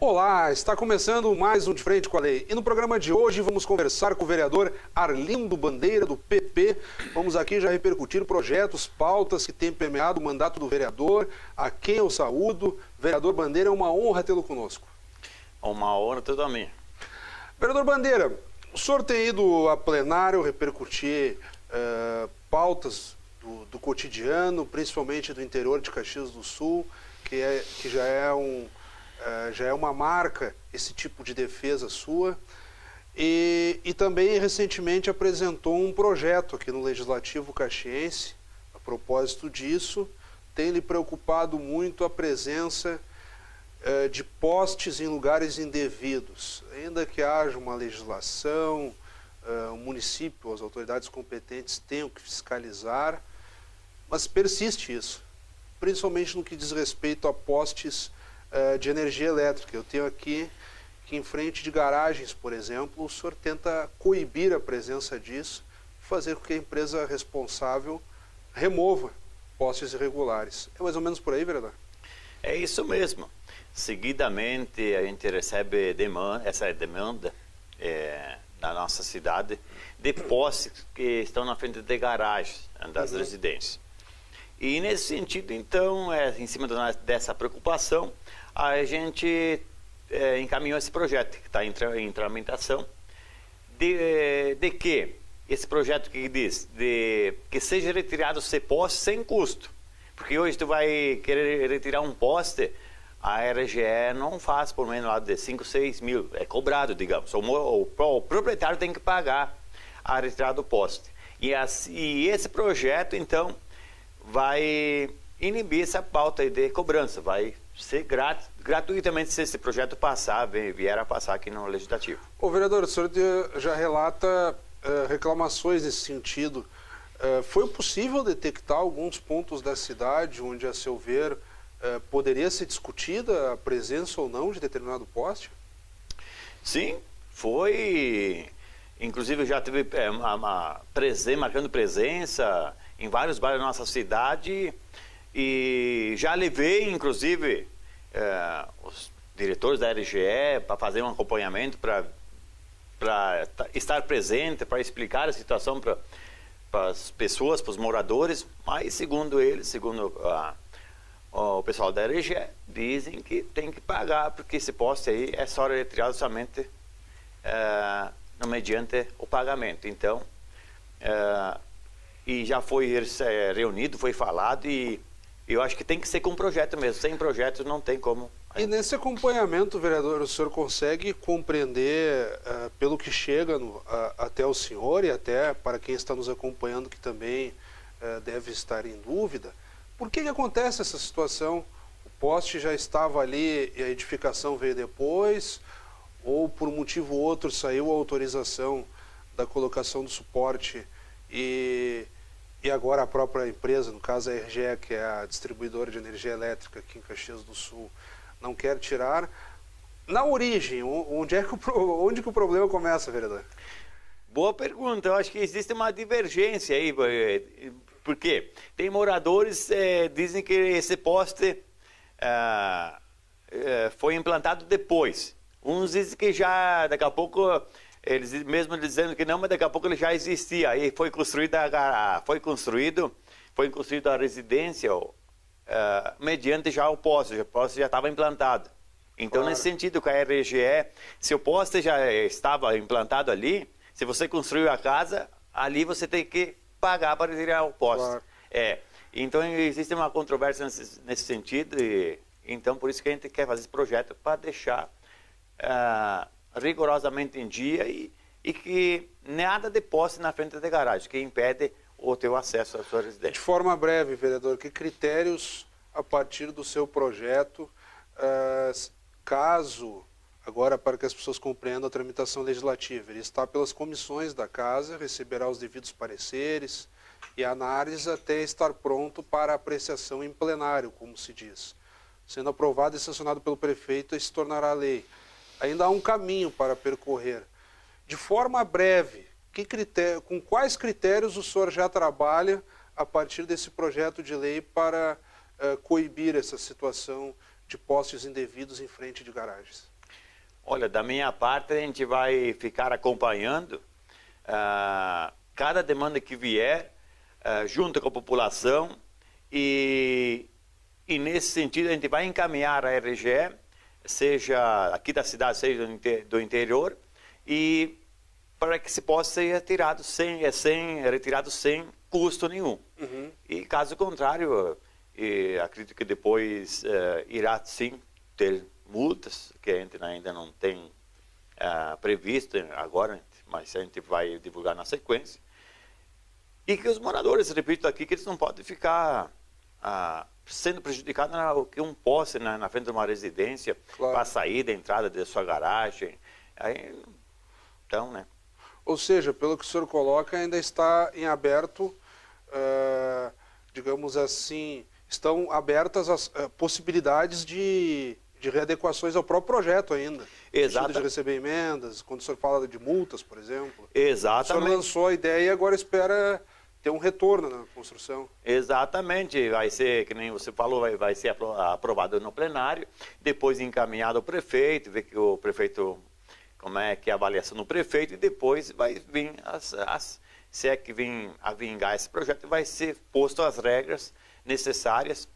Olá, está começando mais um De Frente com a Lei. E no programa de hoje vamos conversar com o vereador Arlindo Bandeira, do PP. Vamos aqui já repercutir projetos, pautas que têm permeado o mandato do vereador, a quem eu saúdo. Vereador Bandeira, é uma honra tê-lo conosco. Uma honra toda minha. Vereador Bandeira, o senhor tem ido a plenário repercutir pautas do cotidiano, principalmente do interior de Caxias do Sul, que já é uma marca esse tipo de defesa sua, e também recentemente apresentou um projeto aqui no Legislativo Caxiense. A propósito disso, tem lhe preocupado muito a presença de postes em lugares indevidos. Ainda que haja uma legislação, o município, as autoridades competentes tenham que fiscalizar, mas persiste isso, principalmente no que diz respeito a postes de energia elétrica. Eu tenho aqui que em frente de garagens, por exemplo, o senhor tenta coibir a presença disso, fazer com que a empresa responsável remova postes irregulares. É mais ou menos por aí, vereador? É isso mesmo. Seguidamente a gente recebe essa demanda na nossa cidade de postes que estão na frente de garagens das residências. E nesse sentido, então, em cima dessa preocupação, a gente encaminhou esse projeto que está em tramitação, de que esse projeto que diz que seja retirado esse poste sem custo. Porque hoje tu vai querer retirar um poste, a RGE não faz por menos lá de 5, 6 mil, é cobrado, digamos. O proprietário tem que pagar a retirada do poste. E esse projeto, então, vai inibir essa pauta de cobrança, vai ser gratuitamente se esse projeto vier a passar aqui no Legislativo. Ô vereador, o senhor já relata reclamações nesse sentido. Foi possível detectar alguns pontos da cidade onde, a seu ver, poderia ser discutida a presença ou não de determinado poste? Sim, foi. Inclusive já teve marcando presença em vários bairros da nossa cidade, e já levei, inclusive, os diretores da RGE para fazer um acompanhamento, para estar presente, para explicar a situação para as pessoas, para os moradores, mas segundo eles, o pessoal da RGE, dizem que tem que pagar, porque esse poste aí é só retirado somente mediante o pagamento. Então, e já foi reunido, foi falado, e eu acho que tem que ser com projeto mesmo. Sem projeto não tem como. E nesse acompanhamento, vereador, o senhor consegue compreender, pelo que chega até o senhor e até para quem está nos acompanhando, que também deve estar em dúvida, por que acontece essa situação? O poste já estava ali e a edificação veio depois, ou por um motivo ou outro saiu a autorização da colocação do suporte e agora a própria empresa, no caso a RGE, que é a distribuidora de energia elétrica aqui em Caxias do Sul, não quer tirar? Na origem, onde que o problema começa, vereador? Boa pergunta. Eu acho que existe uma divergência aí. Por quê? Tem moradores que dizem que esse poste foi implantado depois. Uns dizem que já, daqui a pouco, eles mesmo dizendo que não, mas daqui a pouco ele já existia. Aí foi construída a residência mediante já o poste já estava implantado. Então, claro, nesse sentido, com a RGE, se o poste já estava implantado ali, se você construiu a casa, ali você tem que pagar para retirar o poste. Claro. Então, existe uma controvérsia nesse sentido, então por isso que a gente quer fazer esse projeto, para deixar rigorosamente em dia e que nada de poste na frente da garagem, que impede o teu acesso à sua residência. De forma breve, vereador, que critérios, a partir do seu projeto, caso, agora para que as pessoas compreendam a tramitação legislativa, ele está pelas comissões da casa, receberá os devidos pareceres e análise até estar pronto para apreciação em plenário, como se diz. Sendo aprovado e sancionado pelo prefeito, se tornará lei. ainda há um caminho para percorrer. De forma breve, com quais critérios o senhor já trabalha a partir desse projeto de lei para coibir essa situação de postes indevidos em frente de garagens? Olha, da minha parte, a gente vai ficar acompanhando cada demanda que vier, junto com a população, e nesse sentido a gente vai encaminhar a RGE, seja aqui da cidade, seja do interior, e para que se possa ser retirado sem custo nenhum. Uhum. E caso contrário, acredito que depois irá sim ter multas, que a gente ainda não tem previsto agora, mas a gente vai divulgar na sequência. E que os moradores, repito aqui, que eles não podem ficar sendo prejudicados que um poste na frente de uma residência, claro, para a saída, a entrada da sua garagem. Aí, então, né? Ou seja, pelo que o senhor coloca, ainda está em aberto, digamos assim, estão abertas as possibilidades de readequações ao próprio projeto ainda. Exato. De receber emendas, quando o senhor fala de multas, por exemplo. Exatamente. O senhor lançou a ideia e agora espera ter um retorno na construção. Exatamente, vai ser, que nem você falou, vai ser aprovado no plenário, depois encaminhado ao prefeito, ver que o prefeito, como é que é a avaliação do prefeito, e depois vai vir, se é que vir a vingar esse projeto, vai ser posto as regras necessárias,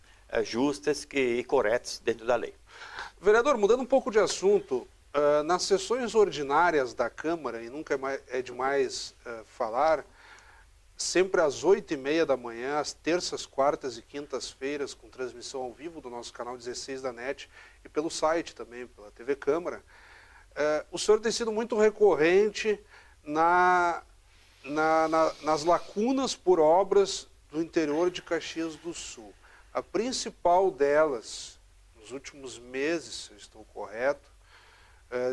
justas e corretas dentro da lei. Vereador, mudando um pouco de assunto, nas sessões ordinárias da Câmara, e nunca é demais falar, sempre às 8h30 da manhã, às terças, quartas e quintas-feiras, com transmissão ao vivo do nosso canal 16 da NET e pelo site também, pela TV Câmara, o senhor tem sido muito recorrente nas lacunas por obras do interior de Caxias do Sul. A principal delas, nos últimos meses, se eu estou correto,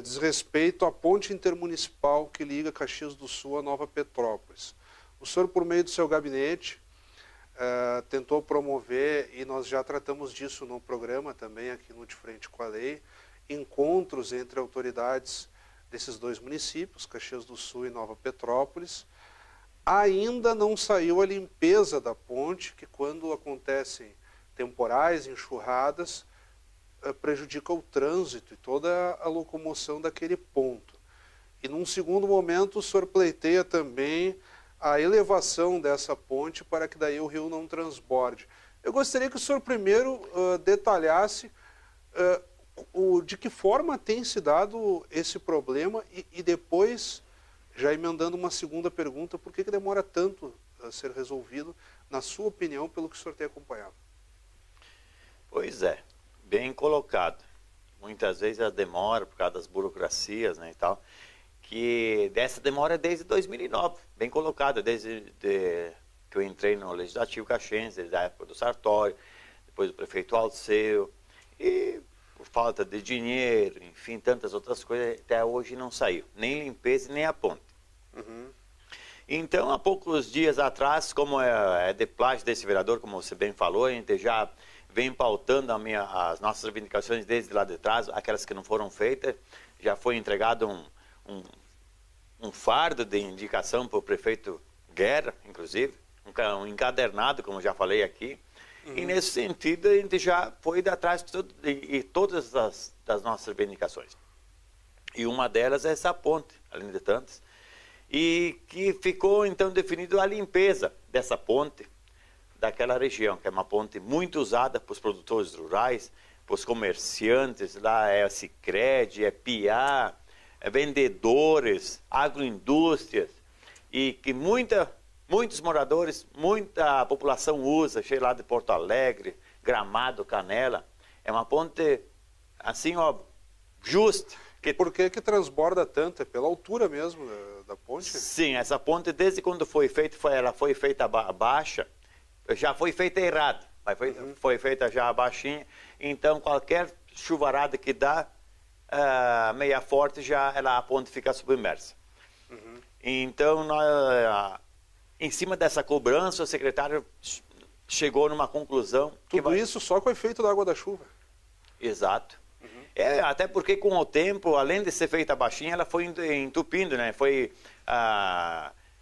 diz respeito à ponte intermunicipal que liga Caxias do Sul a Nova Petrópolis. O senhor, por meio do seu gabinete, tentou promover, e nós já tratamos disso no programa também, aqui no De Frente com a Lei, encontros entre autoridades desses dois municípios, Caxias do Sul e Nova Petrópolis. Ainda não saiu a limpeza da ponte, que quando acontecem temporais, enxurradas, prejudica o trânsito e toda a locomoção daquele ponto. E num segundo momento o senhor pleiteia também a elevação dessa ponte para que daí o rio não transborde. Eu gostaria que o senhor primeiro detalhasse de que forma tem se dado esse problema e depois, já emendando uma segunda pergunta, por que demora tanto a ser resolvido, na sua opinião, pelo que o senhor tem acompanhado? Pois é, bem colocado. Muitas vezes a demora por causa das burocracias, né, e tal, que dessa demora desde 2009, bem colocada, desde que eu entrei no Legislativo Caxiense, desde a época do Sartori, depois do prefeito Alceu, e por falta de dinheiro, enfim, tantas outras coisas, até hoje não saiu, nem limpeza nem a ponte. Uhum. Então, há poucos dias atrás, como é de plágio desse vereador, como você bem falou, a gente já vem pautando as nossas reivindicações desde lá de trás, aquelas que não foram feitas, já foi entregado um fardo de indicação para o prefeito Guerra, inclusive, um encadernado, como já falei aqui. Uhum. E nesse sentido a gente já foi atrás de todas das nossas reivindicações. E uma delas é essa ponte, além de tantas, e que ficou então definido a limpeza dessa ponte, daquela região, que é uma ponte muito usada para os produtores rurais, para os comerciantes, lá é Sicredi, é Piá, vendedores, agroindústrias, e que muitos moradores, muita população usa, cheio lá de Porto Alegre, Gramado, Canela. É uma ponte, assim, ó, justa. Por que transborda tanto? É pela altura mesmo da ponte? Sim, essa ponte, desde quando foi feita, ela foi feita baixa, já foi feita errada, foi feita já baixinha, então qualquer chuvarada que dá, meia forte, a ponte fica submersa. Uhum. Então, em cima dessa cobrança, o secretário chegou numa conclusão. Tudo isso só com o efeito da água da chuva. Exato. Uhum. Até porque com o tempo, além de ser feita baixinha, ela foi entupindo, né? Foi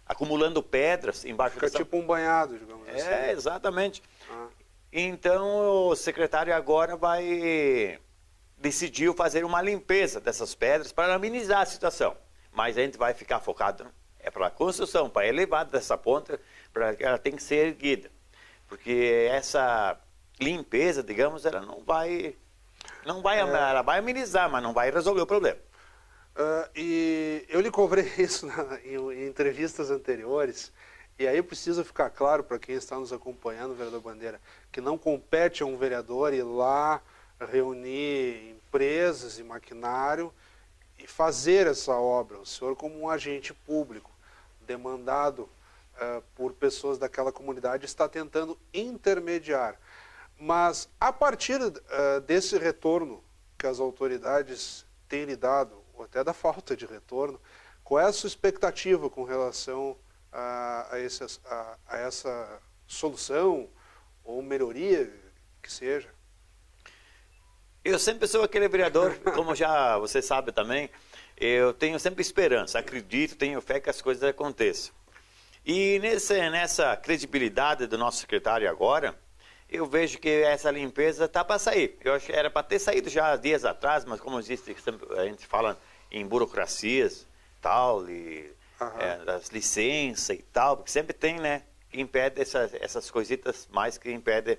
acumulando pedras embaixo Fica tipo um banhado, digamos assim. Exatamente. Então o secretário agora decidiu fazer uma limpeza dessas pedras para amenizar a situação. Mas a gente vai ficar focado para a construção, para elevar dessa ponta, para que ela tem que ser erguida. Porque essa limpeza, digamos, ela ela vai amenizar, mas não vai resolver o problema. E eu lhe cobrei isso em entrevistas anteriores, e aí precisa ficar claro para quem está nos acompanhando, vereador Bandeira, que não compete a um vereador ir lá reunir empresas e maquinário e fazer essa obra. O senhor, como um agente público demandado por pessoas daquela comunidade, está tentando intermediar. Mas a partir desse retorno que as autoridades têm lhe dado, ou até da falta de retorno, qual é a sua expectativa com relação a essa solução ou melhoria que seja? Eu sempre sou aquele vereador, como já você sabe também, eu tenho sempre esperança, acredito, tenho fé que as coisas aconteçam. E nessa credibilidade do nosso secretário agora, eu vejo que essa limpeza está para sair. Eu acho que era para ter saído já dias atrás, mas como existe, a gente fala em burocracias tal, e das licenças e tal, porque sempre tem, né, que impede essas coisitas mais que impede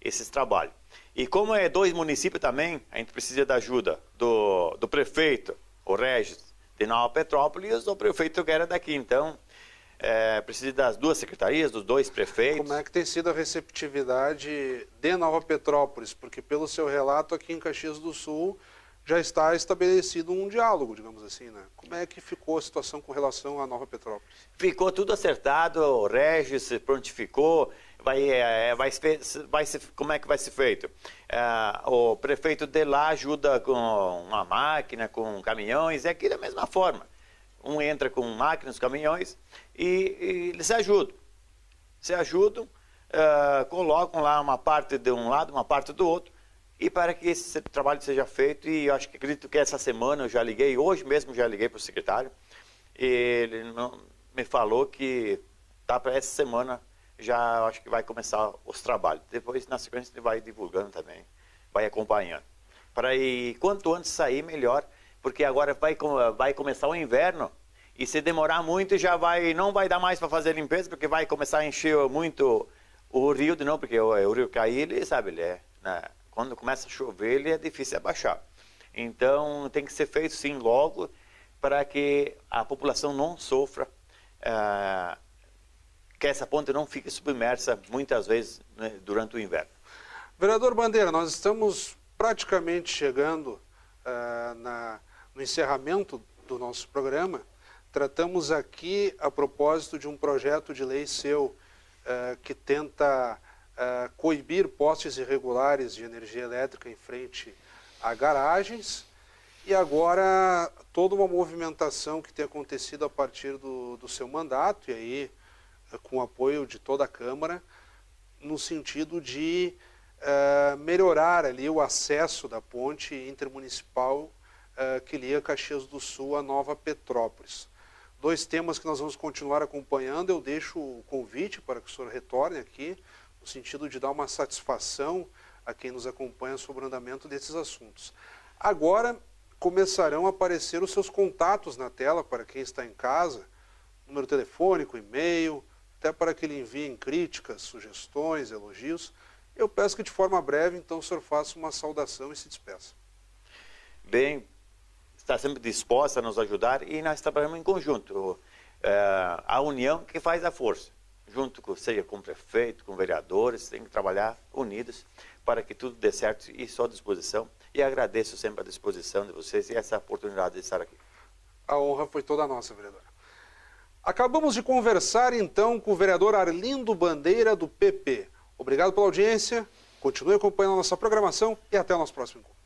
esses trabalhos. E como é 2 municípios também, a gente precisa da ajuda do prefeito, o Regis, de Nova Petrópolis, e o prefeito que era daqui. Então, precisa das 2 secretarias, dos 2 prefeitos. Como é que tem sido a receptividade de Nova Petrópolis? Porque pelo seu relato aqui em Caxias do Sul já está estabelecido um diálogo, digamos assim, né? Como é que ficou a situação com relação a Nova Petrópolis? Ficou tudo acertado, o Regis se prontificou, como é que vai ser feito? O prefeito de lá ajuda com uma máquina, com caminhões, é aqui da mesma forma. Um entra com máquinas, caminhões, e eles se ajudam, colocam lá uma parte de um lado, uma parte do outro, e para que esse trabalho seja feito, e eu acredito que essa semana eu já liguei, hoje mesmo já liguei para o secretário, e ele me falou que para essa semana já acho que vai começar os trabalhos. Depois, na sequência, ele vai divulgando também, vai acompanhando. Para ir quanto antes sair, melhor, porque agora vai começar o inverno, e se demorar muito não vai dar mais para fazer limpeza, porque vai começar a encher muito o rio de novo, porque o rio cair, ele sabe, quando começa a chover, ele é difícil abaixar. Então, tem que ser feito sim logo, para que a população não sofra, que essa ponte não fique submersa muitas vezes, né, durante o inverno. Vereador Bandeira, nós estamos praticamente chegando no encerramento do nosso programa. Tratamos aqui a propósito de um projeto de lei seu que tenta coibir postes irregulares de energia elétrica em frente a garagens, e agora toda uma movimentação que tem acontecido a partir do seu mandato, e aí com o apoio de toda a Câmara, no sentido de melhorar ali o acesso da ponte intermunicipal que liga Caxias do Sul a Nova Petrópolis. 2 temas que nós vamos continuar acompanhando. Eu deixo o convite para que o senhor retorne aqui, no sentido de dar uma satisfação a quem nos acompanha sobre o andamento desses assuntos. Agora começarão a aparecer os seus contatos na tela para quem está em casa, número telefônico, e-mail, até para que ele enviem críticas, sugestões, elogios. Eu peço que de forma breve, então, o senhor faça uma saudação e se despeça. Bem, está sempre disposta a nos ajudar, e nós trabalhamos em conjunto. A união que faz a força. Junto seja com o prefeito, com vereadores, tem que trabalhar unidos para que tudo dê certo, e só à disposição. E agradeço sempre a disposição de vocês e essa oportunidade de estar aqui. A honra foi toda nossa, vereadora. Acabamos de conversar, então, com o vereador Arlindo Bandeira, do PP. Obrigado pela audiência, continue acompanhando a nossa programação e até o nosso próximo encontro.